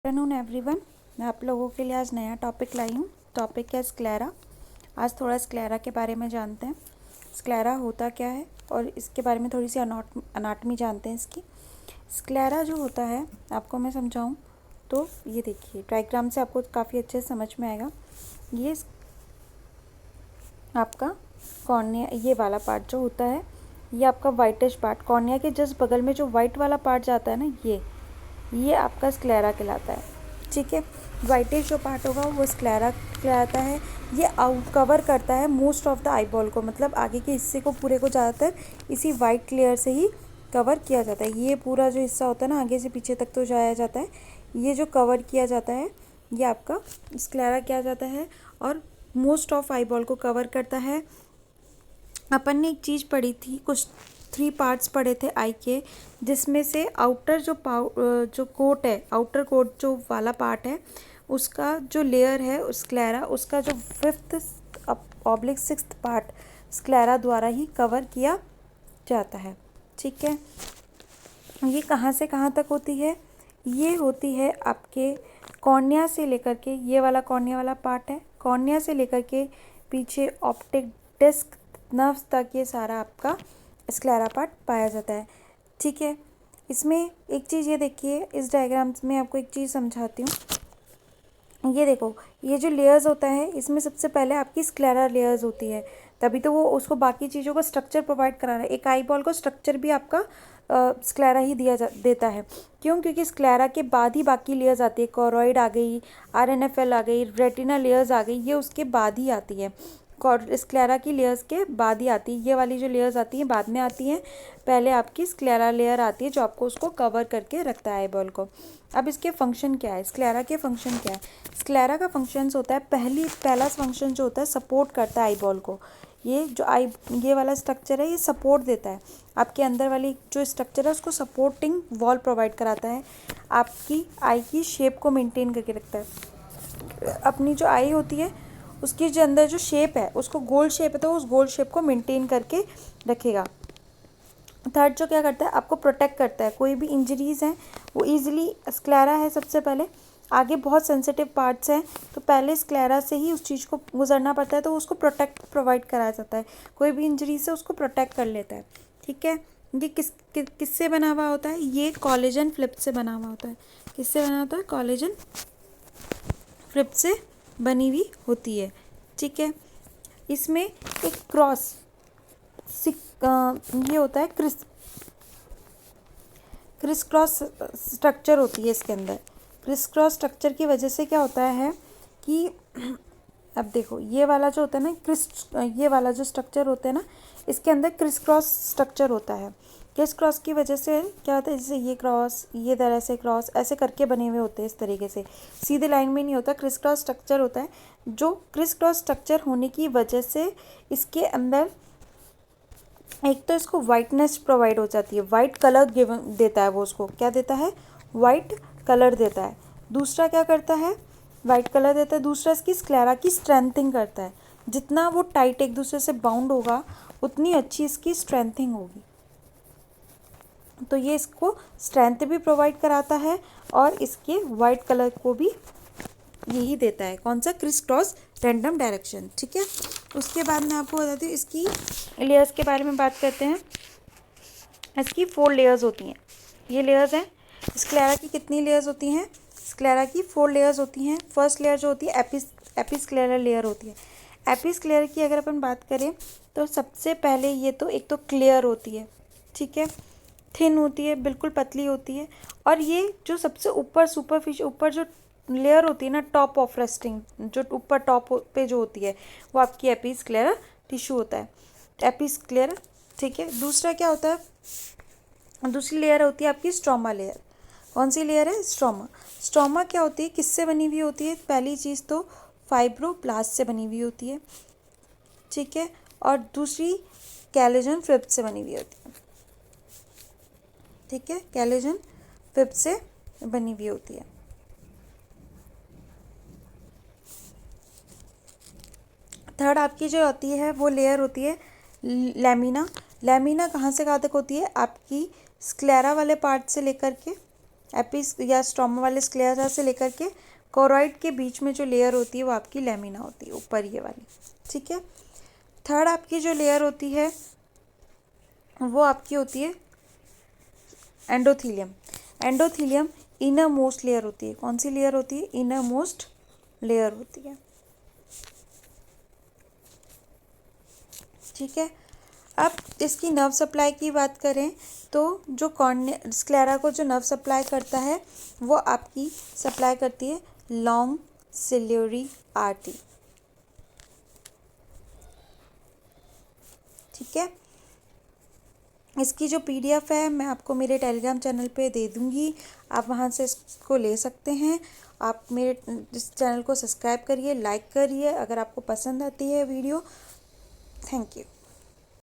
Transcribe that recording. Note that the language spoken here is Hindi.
Afternoon everyone. मैं आप लोगों के लिए आज नया टॉपिक लाई हूँ। टॉपिक है स्क्लेरा। आज थोड़ा स्क्लेरा के बारे में जानते हैं। स्क्लेरा होता क्या है और इसके बारे में थोड़ी सी अनाटमी जानते हैं इसकी। स्क्लेरा जो होता है आपको मैं समझाऊँ तो ये देखिए, डायग्राम से आपको काफ़ी अच्छे से समझ में आएगा। ये आपका कॉर्निया, ये वाला पार्ट जो होता है ये आपका वाइटिश पार्ट, कॉर्निया के जस्ट बगल में जो वाइट वाला पार्ट जाता है ना, ये आपका स्क्लेरा कहलाता है। ठीक है, वाइटिश जो पार्ट होगा वो स्क्लेरा कहलाता है। ये कवर करता है मोस्ट ऑफ द आईबॉल को, मतलब आगे के हिस्से को पूरे को ज़्यादातर इसी वाइट लेयर से ही कवर किया जाता है। ये पूरा जो हिस्सा होता है ना, आगे से पीछे तक तो जाया जाता है, ये जो कवर किया जाता है ये आपका स्क्लेरा किया जाता है और मोस्ट ऑफ आईबॉल को कवर करता है। अपन ने एक चीज़ पढ़ी थी, कुछ 3 पार्ट्स पढ़े थे आई के, जिसमें से आउटर जो कोट है, आउटर कोट जो वाला पार्ट है, उसका जो लेयर है स्क्लेरा, उसका जो 5th/6th पार्ट स्क्लेरा द्वारा ही कवर किया जाता है। ठीक है, ये कहाँ से कहाँ तक होती है? ये होती है आपके कॉर्निया से लेकर के, ये वाला कॉर्निया वाला पार्ट है, कॉर्निया से लेकर के पीछे ऑप्टिक डिस्क नर्व्स तक ये सारा आपका स्क्लेरा पार्ट पाया जाता है। ठीक है, इसमें एक चीज़ ये देखिए, इस डायग्राम में आपको एक चीज़ समझाती हूँ। ये देखो, ये जो लेयर्स होता है इसमें सबसे पहले आपकी स्क्लेरा लेयर्स होती है, तभी तो वो उसको बाकी चीज़ों को स्ट्रक्चर प्रोवाइड करा रहा है। एक आई बॉल को स्ट्रक्चर भी आपका स्क्लेरा ही देता है। क्यों? क्योंकि स्क्लेरा के बाद ही बाकी लेयर्स आती है। कोरॉइड आ गई, RNFL आ गई, रेटिना लेयर्स आ गई, ये उसके बाद ही आती है। स्क्लेरा की लेयर्स के बाद ही आती है। ये वाली जो लेयर्स आती हैं बाद में आती हैं, पहले आपकी स्क्लेरा लेयर आती है जो आपको उसको कवर करके रखता है आईबॉल को। अब इसके फंक्शन क्या है? स्क्लेरा के फंक्शन क्या है? स्क्लेरा का फंक्शंस होता है, पहला फंक्शन जो होता है सपोर्ट करता है आईबॉल को। ये वाला स्ट्रक्चर है, ये सपोर्ट देता है। आपके अंदर वाली जो स्ट्रक्चर है उसको सपोर्टिंग वॉल प्रोवाइड कराता है, आपकी आई की शेप को मेंटेन करके रखता है। अपनी जो आई होती है उसकी जो अंदर जो शेप है, उसको गोल शेप है तो उस गोल शेप को मेंटेन करके रखेगा। थर्ड जो क्या करता है, आपको प्रोटेक्ट करता है। कोई भी इंजरीज़ हैं वो ईजिली, स्क्लेरा है सबसे पहले, आगे बहुत सेंसिटिव पार्ट्स हैं तो पहले स्क्लेरा से ही उस चीज़ को गुजरना पड़ता है, तो उसको प्रोटेक्ट प्रोवाइड कराया जाता है। कोई भी इंजरी से उसको प्रोटेक्ट कर लेता है। ठीक है, ये किससे बना हुआ होता है? ये कोलेजन फ्लिप से बना हुआ होता है। किससे बना होता है? कोलेजन फ्लिप से बनी हुई होती है। ठीक है, इसमें एक क्रॉस ये होता है, क्रिस क्रॉस स्ट्रक्चर होती है इसके अंदर। क्रिस क्रॉस स्ट्रक्चर की वजह से क्या होता है कि अब देखो, ये वाला जो होता है ना, ये वाला जो स्ट्रक्चर होता है ना, इसके अंदर क्रिस क्रॉस स्ट्रक्चर होता है। क्रिस क्रॉस की वजह से क्या होता है, जैसे ये क्रॉस, ये तरह से क्रॉस ऐसे करके बने हुए होते हैं, इस तरीके से सीधे लाइन में नहीं होता, क्रिस क्रॉस स्ट्रक्चर होता है। जो क्रिस क्रॉस स्ट्रक्चर होने की वजह से इसके अंदर एक तो इसको वाइटनेस प्रोवाइड हो जाती है, वाइट कलर देता है, वो उसको क्या देता है? वाइट कलर देता है। दूसरा क्या करता है? वाइट कलर देता है। दूसरा इसकी स्क्लेरा की स्ट्रेंथिंग करता है। जितना वो टाइट एक दूसरे से बाउंड होगा उतनी अच्छी इसकी स्ट्रेंथिंग होगी, तो ये इसको स्ट्रेंथ भी प्रोवाइड कराता है और इसके वाइट कलर को भी यही देता है। कौन सा? Criss cross random direction. ठीक है, उसके बाद मैं आपको बताती हूँ इसकी लेयर्स के बारे में बात करते हैं। इसकी 4 लेयर्स होती हैं। ये लेयर्स हैं। स्क्लेरा की कितनी लेयर्स होती हैं? स्क्लेरा की 4 लेयर्स होती हैं। फर्स्ट लेयर जो होती है एपिस्क्लेरल लेयर होती है। एपिस्क्लेरल की अगर अपन बात करें तो सबसे पहले ये तो एक तो क्लियर होती है, ठीक है, थिन होती है, बिल्कुल पतली होती है। और ये जो सबसे ऊपर ऊपर जो लेयर होती है ना, टॉप ऑफ रेस्टिंग, जो ऊपर टॉप पे जो होती है, वो आपकी एपिस्क्लेरल टिश्यू होता है, एपिस्क्लेरल। ठीक है, दूसरा क्या होता है? दूसरी लेयर होती है आपकी स्ट्रोमा लेयर। कौन सी लेयर है? स्ट्रोमा। स्ट्रोमा क्या होती है, किससे बनी हुई होती है? पहली चीज़ तो फाइब्रोब्लास्ट से बनी हुई होती है, ठीक है, और दूसरी कैलोजन फिब्स से बनी हुई होती है, ठीक है, कैलोजन फिब्स से बनी हुई होती है। थर्ड आपकी जो होती है वो लेयर होती है लैमिना। लैमिना कहाँ से कहाँ तक होती है? आपकी स्क्लेरा वाले पार्ट से लेकर के एपिस या स्ट्रोमा वाले स्क्लेरा से लेकर के कोरॉइड के बीच में जो लेयर होती है वो आपकी लेमिना होती है, ऊपर ये वाली। ठीक है। थर्ड आपकी जो लेयर होती है वो आपकी होती है endothelium. Endothelium inner most layer होती है। कौन सी लेयर होती है? इनर मोस्ट लेयर होती है। ठीक है। अब इसकी नर्व सप्लाई की बात करें तो जो कॉर्निया स्क्लेरा को जो नर्व सप्लाई करता है वो आपकी सप्लाई करती है लॉन्ग सिल्यूरी आर्टरी। ठीक है। इसकी जो पीडीएफ है मैं आपको मेरे टेलीग्राम चैनल पे दे दूँगी, आप वहाँ से इसको ले सकते हैं। आप मेरे इस चैनल को सब्सक्राइब करिए, लाइक करिए अगर आपको पसंद आती है वीडियो। Thank you.